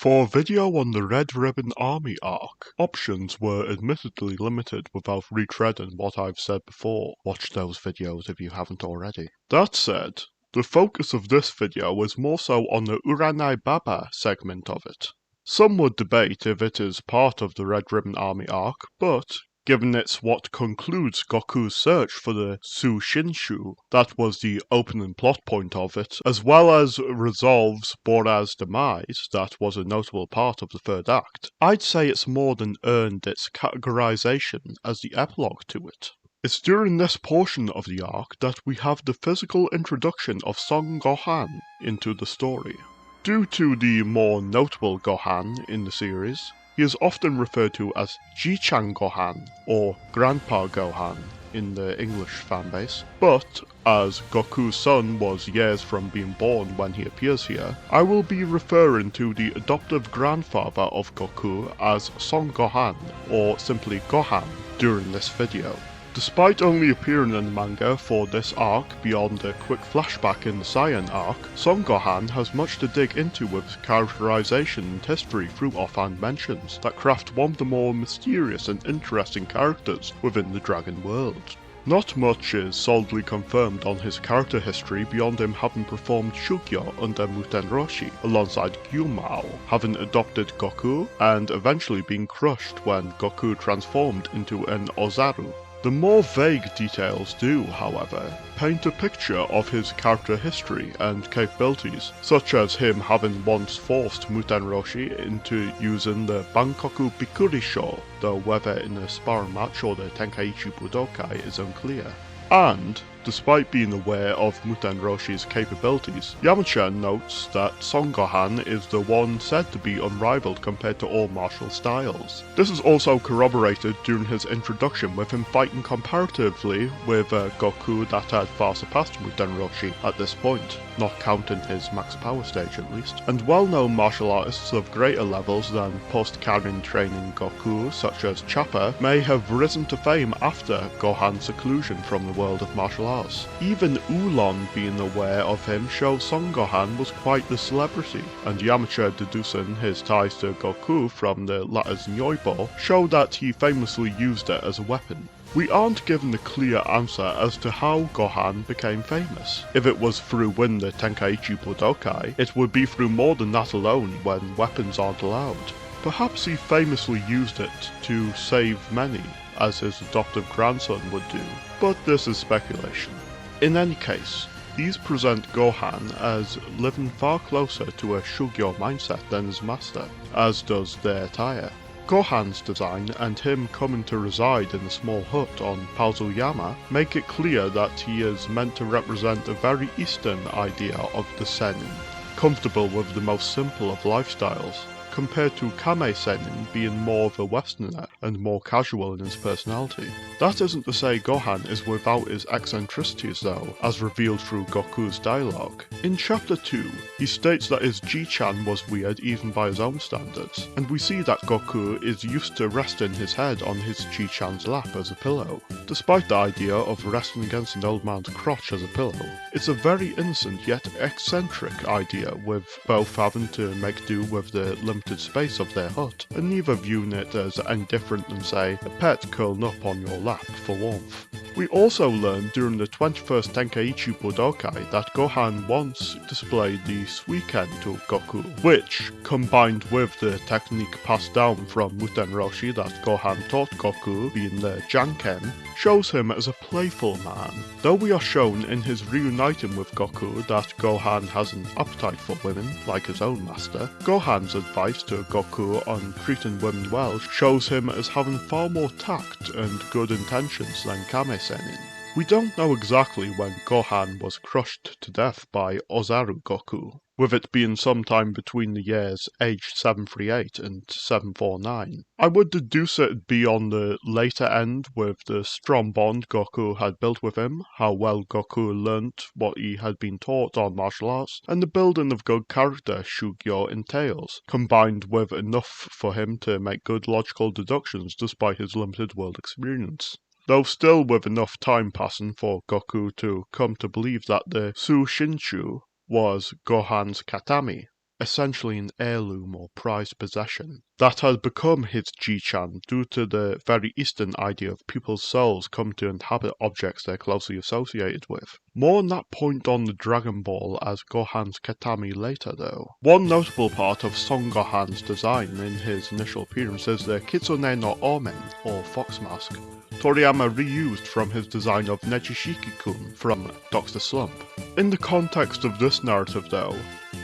For a video on the Red Ribbon Army arc, options were admittedly limited without retreading what I've said before. Watch those videos if you haven't already. That said, the focus of this video is more so on the Uranai Baba segment of it. Some would debate if it is part of the Red Ribbon Army arc, but given it's what concludes Goku's search for the Tsushinshu, that was the opening plot point of it, as well as resolves Bora's demise, that was a notable part of the third act. I'd say it's more than earned its categorization as the epilogue to it. It's during this portion of the arc that we have the physical introduction of Son Gohan into the story. Due to the more notable Gohan in the series, he is often referred to as Ji-Chan Gohan or Grandpa Gohan in the English fanbase, but as Goku's son was years from being born when he appears here, I will be referring to the adoptive grandfather of Goku as Son Gohan or simply Gohan during this video. Despite only appearing in the manga for this arc beyond a quick flashback in the Saiyan arc, Son Gohan has much to dig into with characterization and history through offhand mentions that craft one of the more mysterious and interesting characters within the Dragon world. Not much is solidly confirmed on his character history beyond him having performed Shugyo under Muten Roshi alongside Gyumao, having adopted Goku, and eventually being crushed when Goku transformed into an Ozaru. The more vague details do, however, paint a picture of his character history and capabilities, such as him having once forced Muten Roshi into using the Bankoku Bikurisho, though whether in a sparring match or the Tenkaichi Budokai is unclear. And, despite being aware of Muten Roshi's capabilities, Yamcha notes that Son Gohan is the one said to be unrivaled compared to all martial styles. This is also corroborated during his introduction with him fighting comparatively with Goku that had far surpassed Muten Roshi at this point, not counting his max power stage at least. And well-known martial artists of greater levels than post-canon training Goku, such as Chopper, may have risen to fame after Gohan's seclusion from the world of martial arts. Even Oolong being aware of him shows Son Gohan was quite the celebrity, and Yamcha deducing his ties to Goku from the latter's Nyoibo show that he famously used it as a weapon. We aren't given a clear answer as to how Gohan became famous. If it was through winning the Tenkaichi Budokai, it would be through more than that alone when weapons aren't allowed. Perhaps he famously used it to save many, as his adoptive grandson would do, but this is speculation. In any case, these present Gohan as living far closer to a Shugyo mindset than his master, as does their attire. Gohan's design and him coming to reside in a small hut on Paozuyama make it clear that he is meant to represent a very Eastern idea of the Senin, comfortable with the most simple of lifestyles, compared to Kame Senin being more of a Westerner and more casual in his personality. That isn't to say Gohan is without his eccentricities though, as revealed through Goku's dialogue. In Chapter 2, he states that his Ji-Chan was weird even by his own standards, and we see that Goku is used to resting his head on his Ji-Chan's lap as a pillow. Despite the idea of resting against an old man's crotch as a pillow, it's a very innocent yet eccentric idea, with both having to make do with the limited space of their hut, and neither viewing it as any different than, say, a pet curling up on your lap for warmth. We also learned during the 21st Tenkaichi Budokai that Gohan once displayed the Suiken to Goku, which, combined with the technique passed down from Muten Roshi that Gohan taught Goku, being the Janken, shows him as a playful man. Though we are shown in his reuniting with Goku that Gohan has an appetite for women, like his own master, Gohan's advice to Goku on treating women well shows him as having far more tact and good intentions than Kame Senin. We don't know exactly when Gohan was crushed to death by Ozaru Goku, with it being sometime between the years aged 738 and 749. I would deduce it'd be on the later end with the strong bond Goku had built with him, how well Goku learnt what he had been taught on martial arts, and the building of good character Shugyo entails, combined with enough for him to make good logical deductions despite his limited world experience. Though still with enough time passing for Goku to come to believe that the Tsushinshu was Gohan's Katami, essentially an heirloom or prized possession, that had become his Ji-Chan due to the very Eastern idea of people's souls come to inhabit objects they're closely associated with. More on that point on the Dragon Ball as Gohan's Katami later though. One notable part of Son Gohan's design in his initial appearance is the Kitsune no Omen, or fox mask, Toriyama reused from his design of Nejishiki-kun from Dr. Slump. In the context of this narrative though,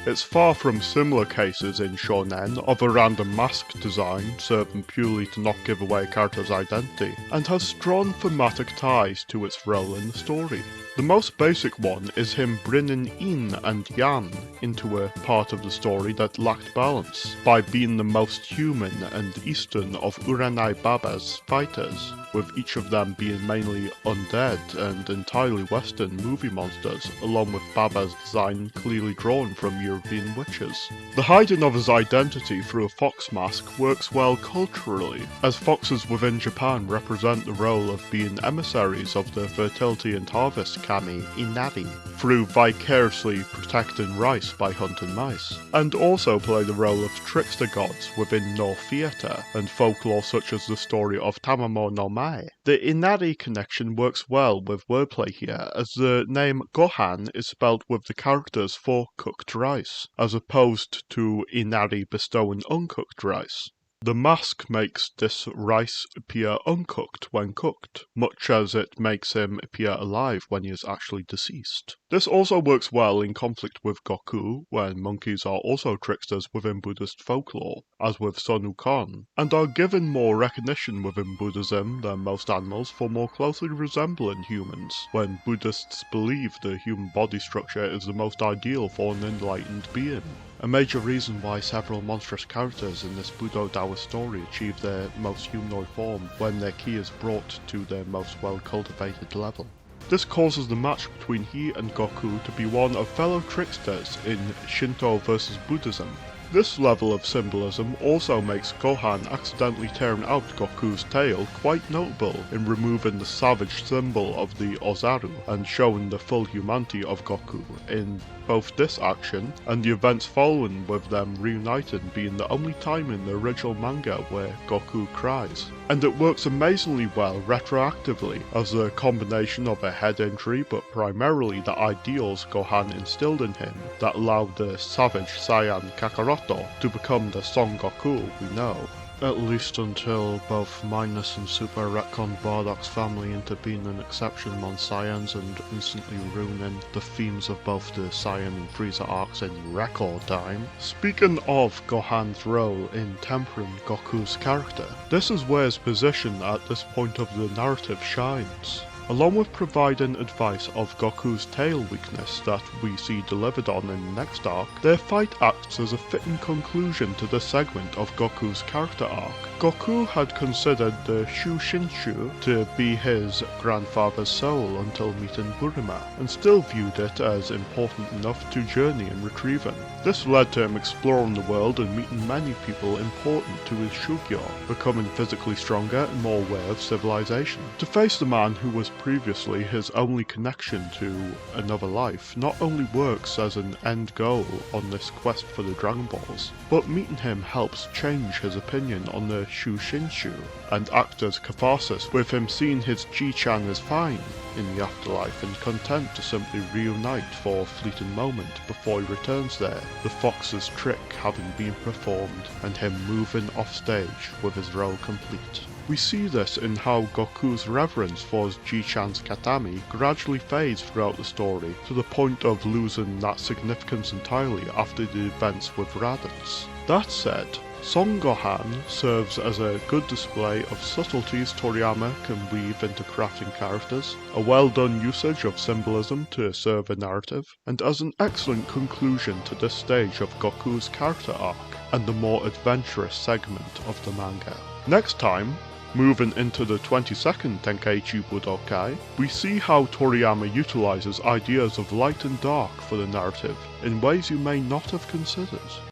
it's far from similar cases in shonen of a random mask design serving purely to not give away a character's identity, and has strong thematic ties to its role in the story. The most basic one is him bringing yin and yang into a part of the story that lacked balance, by being the most human and Eastern of Uranai Baba's fighters, with each of them being mainly undead and entirely Western movie monsters, along with Baba's design clearly drawn from European witches. The hiding of his identity through a fox mask works well culturally, as foxes within Japan represent the role of being emissaries of the fertility and harvest kami Inari, through vicariously protecting rice by hunting mice, and also play the role of trickster gods within Noh theatre and folklore such as the story of Tamamo no Mae. The Inari connection works well with wordplay here, as the name Gohan is spelled with the characters for cooked rice, as opposed to Inari bestowing uncooked rice. The mask makes this rice appear uncooked when cooked, much as it makes him appear alive when he is actually deceased. This also works well in conflict with Goku, when monkeys are also tricksters within Buddhist folklore, as with Sun Wukong, and are given more recognition within Buddhism than most animals for more closely resembling humans, when Buddhists believe the human body structure is the most ideal for an enlightened being. A major reason why several monstrous characters in this Budo-Daoist story achieve their most humanoid form when their ki is brought to their most well-cultivated level. This causes the match between he and Goku to be one of fellow tricksters in Shinto versus Buddhism. This level of symbolism also makes Gohan accidentally tearing out Goku's tail quite notable in removing the savage symbol of the Ozaru and showing the full humanity of Goku in both this action and the events following, with them reuniting being the only time in the original manga where Goku cries. And it works amazingly well retroactively as a combination of a head injury but primarily the ideals Gohan instilled in him that allowed the savage Saiyan Kakaroto to become the Son Goku we know. At least until both Minus and Super retconned Bardock's family into being an exception among Saiyans and instantly ruining the themes of both the Saiyan and Frieza arcs in record time. Speaking of Gohan's role in tempering Goku's character, this is where his position at this point of the narrative shines. Along with providing advice of Goku's tail weakness that we see delivered on in the next arc, their fight acts as a fitting conclusion to this segment of Goku's character arc. Goku had considered the Shushinshu to be his grandfather's soul until meeting Burima, and still viewed it as important enough to journey and retrieve him. This led to him exploring the world and meeting many people important to his Shugyo, becoming physically stronger and more aware of civilization. To face the man who was previously his only connection to another life not only works as an end goal on this quest for the Dragon Balls, but meeting him helps change his opinion on the Shushinshu and act as catharsis, with him seeing his Ji-Chan as fine in the afterlife and content to simply reunite for a fleeting moment before he returns there, the fox's trick having been performed and him moving off stage with his role complete. We see this in how Goku's reverence for his Ji-Chan's Katami gradually fades throughout the story, to the point of losing that significance entirely after the events with Raditz. That said, Son Gohan serves as a good display of subtleties Toriyama can weave into crafting characters, a well-done usage of symbolism to serve a narrative, and as an excellent conclusion to this stage of Goku's character arc, and the more adventurous segment of the manga. Next time, moving into the 22nd Tenkaichi Budokai, we see how Toriyama utilizes ideas of light and dark for the narrative in ways you may not have considered.